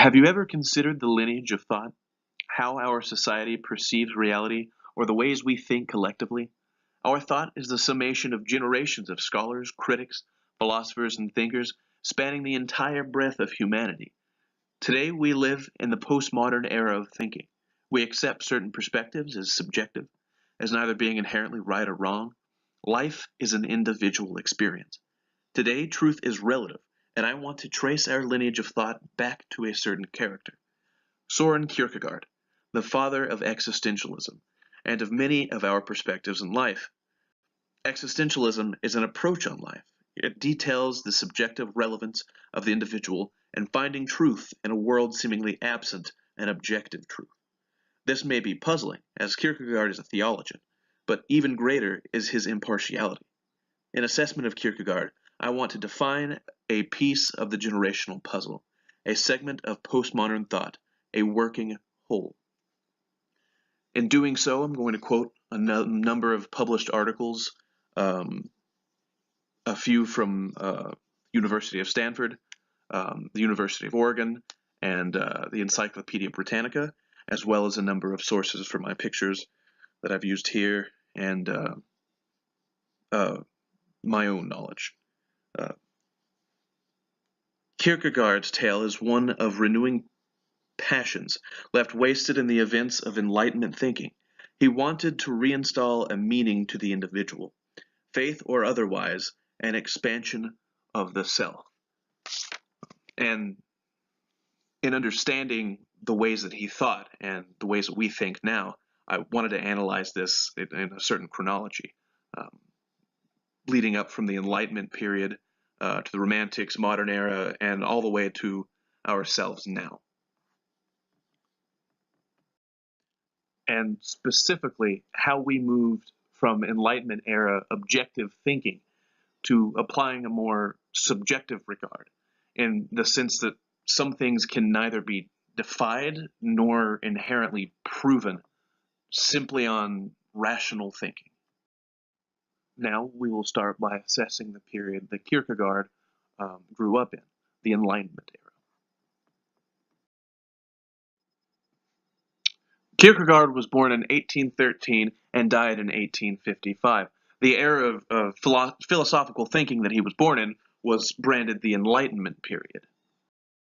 Have you ever considered the lineage of thought, how our society perceives reality, or the ways we think collectively? Our thought is the summation of generations of scholars, critics, philosophers, and thinkers spanning the entire breadth of humanity. Today, we live in the postmodern era of thinking. We accept certain perspectives as subjective, as neither being inherently right or wrong. Life is an individual experience. Today, truth is relative, and I want to trace our lineage of thought back to a certain character. Soren Kierkegaard, the father of existentialism, and of many of our perspectives in life. Existentialism is an approach on life. It details the subjective relevance of the individual and finding truth in a world seemingly absent an objective truth. This may be puzzling, as Kierkegaard is a theologian, but even greater is his impartiality. In assessment of Kierkegaard, I want to define a piece of the generational puzzle, a segment of postmodern thought, a working whole. In doing so, I'm going to quote a number of published articles, um, a few from University of Stanford, the University of Oregon, and the Encyclopedia Britannica, as well as a number of sources for my pictures that I've used here, and my own knowledge. Kierkegaard's tale is one of renewing passions left wasted in the events of Enlightenment thinking. He wanted to reinstall a meaning to the individual, faith or otherwise, an expansion of the self. And in understanding the ways that he thought and the ways that we think now, I wanted to analyze this in a certain chronology, um, leading up from the Enlightenment period to the Romantics, modern era, and all the way to ourselves now. And specifically, how we moved from Enlightenment era objective thinking to applying a more subjective regard, in the sense that some things can neither be defied nor inherently proven simply on rational thinking. Now we will start by assessing the period that Kierkegaard grew up in, the Enlightenment era. Kierkegaard was born in 1813 and died in 1855. The era of philosophical thinking that he was born in was branded the Enlightenment period.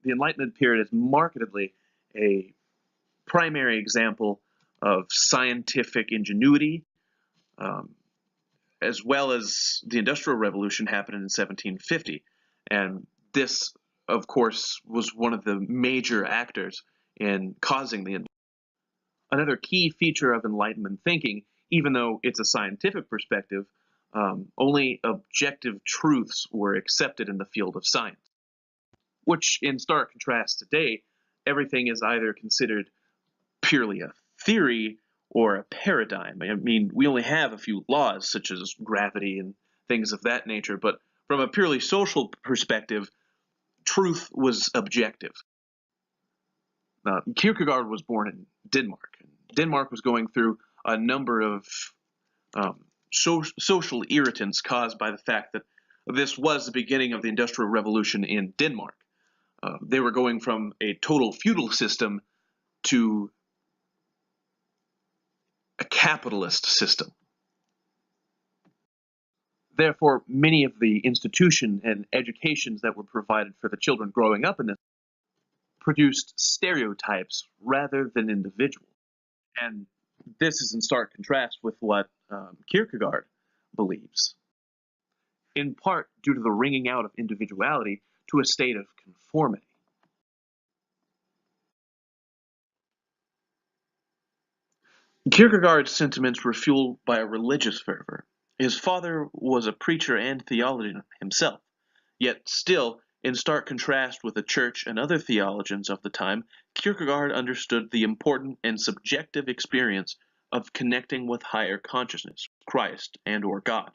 The Enlightenment period is markedly a primary example of scientific ingenuity, um, as well as the Industrial Revolution happened in 1750. And this, of course, was one of the major actors in causing the. Another key feature of Enlightenment thinking, even though it's a scientific perspective, only objective truths were accepted in the field of science, which in stark contrast today, everything is either considered purely a theory or a paradigm. I mean, we only have a few laws, such as gravity and things of that nature, but from a purely social perspective, truth was objective. Kierkegaard was born in Denmark. Denmark was going through a number of social irritants caused by the fact that this was the beginning of the Industrial Revolution in Denmark. They were going from a total feudal system to a capitalist system. Therefore, many of the institutions and educations that were provided for the children growing up in this produced stereotypes rather than individuals. And this is in stark contrast with what Kierkegaard believes, in part due to the wringing out of individuality to a state of conformity. Kierkegaard's sentiments were fueled by a religious fervor. His father was a preacher and theologian himself, yet still, in stark contrast with the church and other theologians of the time, Kierkegaard understood the important and subjective experience of connecting with higher consciousness, Christ and or God.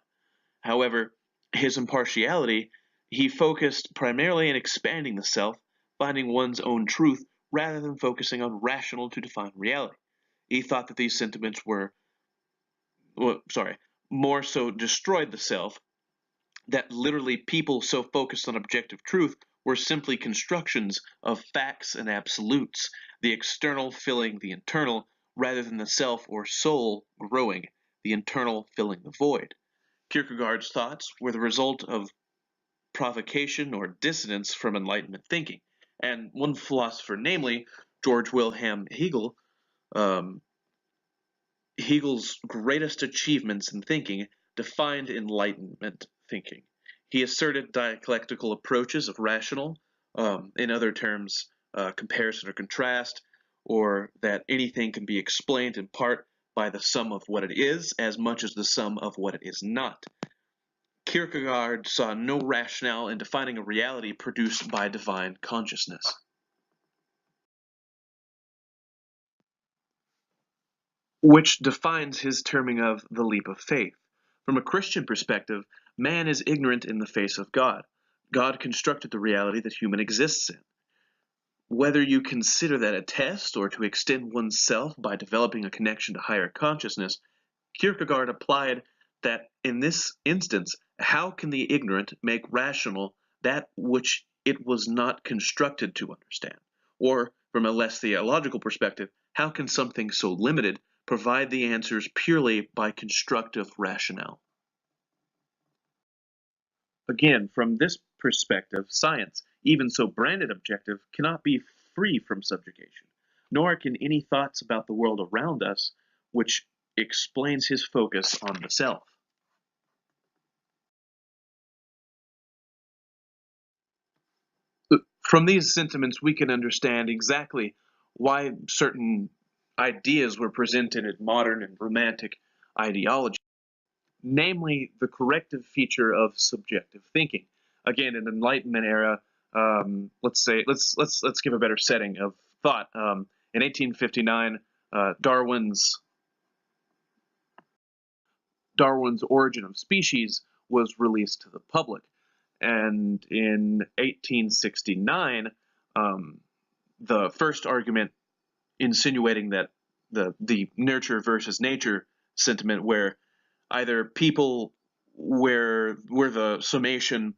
However, his impartiality, he focused primarily on expanding the self, finding one's own truth, rather than focusing on rational to define reality. He thought that these sentiments more so destroyed the self, that literally people so focused on objective truth were simply constructions of facts and absolutes, the external filling the internal, rather than the self or soul growing, the internal filling the void. Kierkegaard's thoughts were the result of provocation or dissonance from Enlightenment thinking. And one philosopher, namely George Wilhelm Hegel, um, Hegel's greatest achievements in thinking defined Enlightenment thinking. He asserted dialectical approaches of rational, in other terms, comparison or contrast, or that anything can be explained in part by the sum of what it is as much as the sum of what it is not. Kierkegaard saw no rationale in defining a reality produced by divine consciousness. Which defines his terming of the leap of faith. From a Christian perspective, man is ignorant in the face of God. God constructed the reality that human exists in. Whether you consider that a test or to extend oneself by developing a connection to higher consciousness, Kierkegaard applied that in this instance, how can the ignorant make rational that which it was not constructed to understand? Or, from a less theological perspective, how can something so limited provide the answers purely by constructive rationale? Again, from this perspective, science, even so branded objective, cannot be free from subjugation, nor can any thoughts about the world around us, which explains his focus on the self. From these sentiments, we can understand exactly why certain ideas were presented in modern and romantic ideology, namely the corrective feature of subjective thinking. Again, in the Enlightenment era, let's give a better setting of thought. In 1859, Darwin's Origin of Species was released to the public, and in 1869, um, the first argument insinuating that the nurture versus nature sentiment, where either people were the summation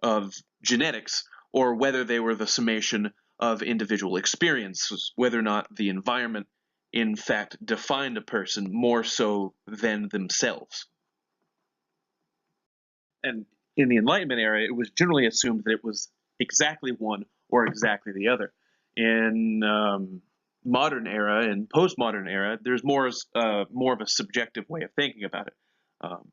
of genetics, or whether they were the summation of individual experiences, whether or not the environment in fact defined a person more so than themselves. And in the Enlightenment era, it was generally assumed that it was exactly one or exactly the other. In modern era and postmodern era, there's more of a subjective way of thinking about it. Um,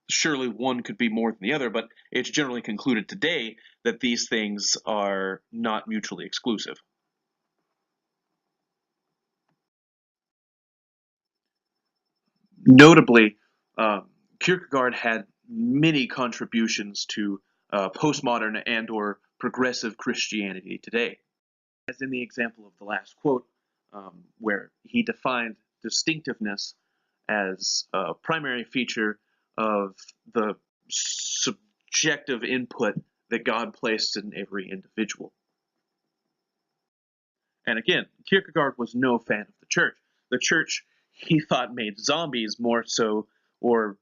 Surely one could be more than the other, but it's generally concluded today that these things are not mutually exclusive. Notably, Kierkegaard had many contributions to postmodern and/or progressive Christianity today, as in the example of the last quote, where he defined distinctiveness as a primary feature of the subjective input that God placed in every individual. And again, Kierkegaard was no fan of the church. The church, he thought, made zombies more so, or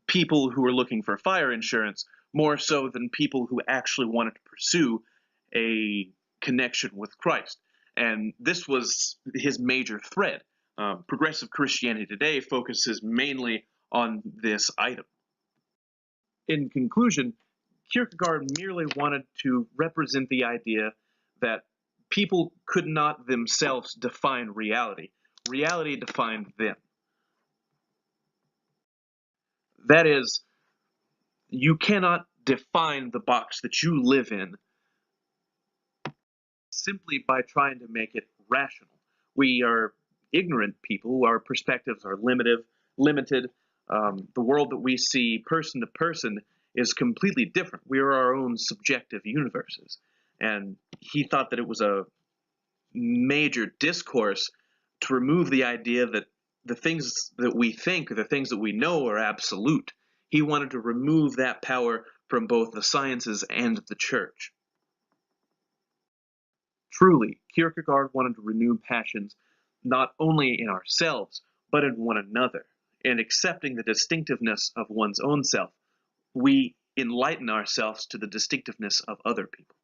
people who were looking for fire insurance more so than people who actually wanted to pursue a connection with Christ. And this was his major thread. Progressive Christianity today focuses mainly on this item. In conclusion, Kierkegaard merely wanted to represent the idea that people could not themselves define reality. Reality defined them. That is, you cannot define the box that you live in simply by trying to make it rational. We are ignorant people. Our perspectives are limited. The world that we see person to person is completely different. We are our own subjective universes. And he thought that it was a major discourse to remove the idea that the things that we think or the things that we know are absolute. He wanted to remove that power from both the sciences and the church. Truly, Kierkegaard wanted to renew passions not only in ourselves, but in one another. In accepting the distinctiveness of one's own self, we enlighten ourselves to the distinctiveness of other people.